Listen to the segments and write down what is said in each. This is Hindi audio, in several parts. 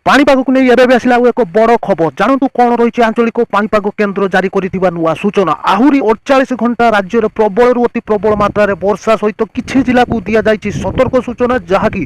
पाणीपाग को नहीं एबे आसला एक बड़ खबर जानतु कौन रही आंचलिक पाणीपाग केन्द्र जारी कर नुआ सूचना आहरी 48 घंटा राज्य में प्रबल अति प्रबल मात्रा वर्षा सहित किसी जिला को दि जाएगी सतर्क सूचना जहाँकि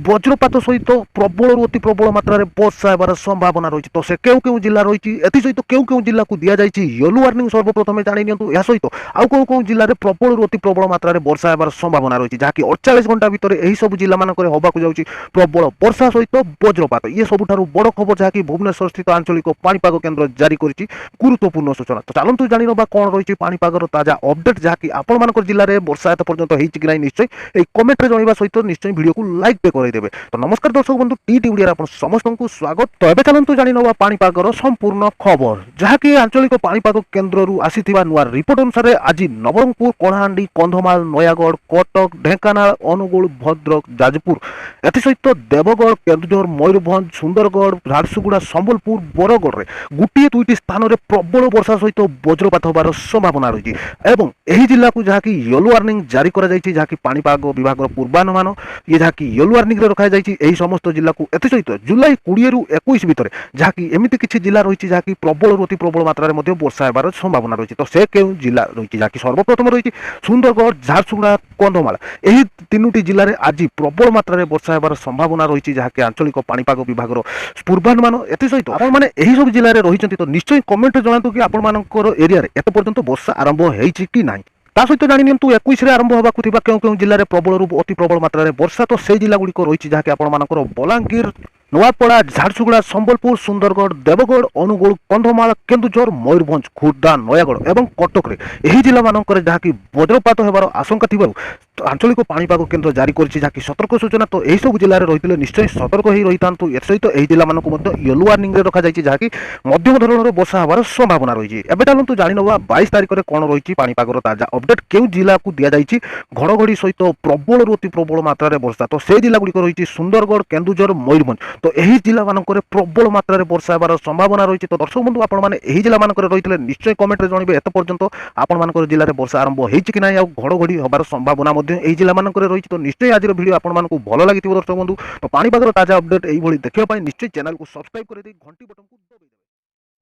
वज्रपात सहित प्रबल अति प्रबल मात्रा वर्षा होबार संभावना रही तो से क्यों जिला रही सहित क्यों जिला को दि जाएगी येलो वार्निंग सर्वप्रथम जाणी नियंतु यह सहित आउ कौन जिले में प्रबल अति प्रबल मात्रा वर्षा होबार संभावना रही जहाँकि 48 घंटा भितर यही सब जिला मानक होबाक जाऊँगी प्रबल वर्षा सहित वज्रपात ये सबुठारु बड़ खबर जहाँकि भुवनेश्वर स्थित आंचलिक पाणीपाग केन्द्र जारी करिछि गुरुत्वपूर्ण सूचना तो चलतु जानि नबा कोन रहिछि पाणीपागर ताजा अपडेट जहाँकि आपण मानकर जिल्ला रे वर्षा एत पर्यंत हेछि कि नै निश्चय ए कमेंट रे जणाइबा सहित निश्चय वीडियो को लाइक पे करै देबे। तो नमस्कार दर्शक बंधु टी वीडियो आपण समस्त को स्वागत। तो एबे चलतु जानि नबा पाणीपागर संपूर्ण खबर जहाँकि आंचलिक पाणीपाग केन्द्र रु आसीथिबा नुआ रिपोर्ट अनुसार आज नवरंगपुर कलाहांडी कंधमाल नयागढ़ कटक ढेंकानाल अनुगुल भद्रक जाजपुर एथि सहित देवगढ़ केन्दुझर मयूरभंज सुंदरगढ़ झारसुगुड़ा संबलपुर बरगढ़ में गोटे दुईटी स्थान में प्रबल वर्षा सहित वज्रपात होबार संभावना रही एवं यही जिला को जहाँकि येलो वार्निंग जारी करा जायछि जहाँकि पाणीपाग विभाग पूर्वानुमान ये जहाँकि येलो वार्निंग रे रखा जायछि एही समस्त जिला को एथि सहित जुलाई 20 रु 21 भितर जहाँकि एमिति किछि जिला रही जहाँकि प्रबल अति प्रबल मात्रा में वर्षा होबार संभावना रही तो से केउं जिला रही जहाँकि सर्वप्रथम रही सुंदरगढ़ झारसुगुड़ा कंधमाल यही तीनोटी जिले में आज प्रबल मात्रा वर्षा होबार संभावना रही जहाँकि आंचलिक पाणीपाग विभाग पूर्वानुमान एथि सहित आपण माने एही सब जिले में रही तो निश्चय कमेंट जणातु कि आपण मानकर एरिया रे एत पर्यंत वर्षा आरंभ होईछि कि नाही ता सहित जानि नियंतु 21 रे आरंभ होबाकु थिबा केउ जिले में प्रबल रु अति प्रबल मात्रा वर्षा तो से जिला गुडी को रही जहाँकि आपण मानकर बलांगीर नुआपड़ा झारसुगुड़ा संबलपुर सुंदरगढ़ देवगढ़ अनुगुल कंधमाल केन्दुझर मयूरभंज खुर्दा नयागढ़ एवं कटक यही जिला मानकर जहाँकि वज्रपात होबार आशंका थिबारु आंचलिक पाणीपाग केन्द्र जारी करिछि जहाँकि सतर्क सूचना तो यही सब जिले में रही निश्चय सतर्क हो रही था सहित यही जिला मानक येलो वार्निंग रे रखा जायछि जहाँकि मध्यम धरणर वर्षा होबार संभावना रही एबे चलतु जानि नबा 22 तारिख में कौन रही पाणीपागर ताजा अपडेट केउ जिला को दि जायछि घड़घड़ी सहित प्रबल अति प्रबल मात्रा वर्षा तो से जिला गुडी रही सुंदरगढ़ केन्दुझर मयूरभंज तो यही जिला मानक प्रबल मात्रा वर्षा होबार संभावना रही तो दर्शक बंधु आपण माने यही जिला मानक रही निश्चय कमेंट रे जणाइबे एत पर्यंत आपण मानकर जिले में वर्षा आरंभ होईछि कि नै आ घड़घड़ी होबार संभावना यही जिला मानक रही तो निश्चय आज वीडियो आपण मानकु भलो लागिथिबो दर्शक बंधु तो पाणीपागर ताजा अपडेट एही भली देखिबा पई निश्चय चैनल को सब्सक्राइब कर दे घंटी बटन को दबाइ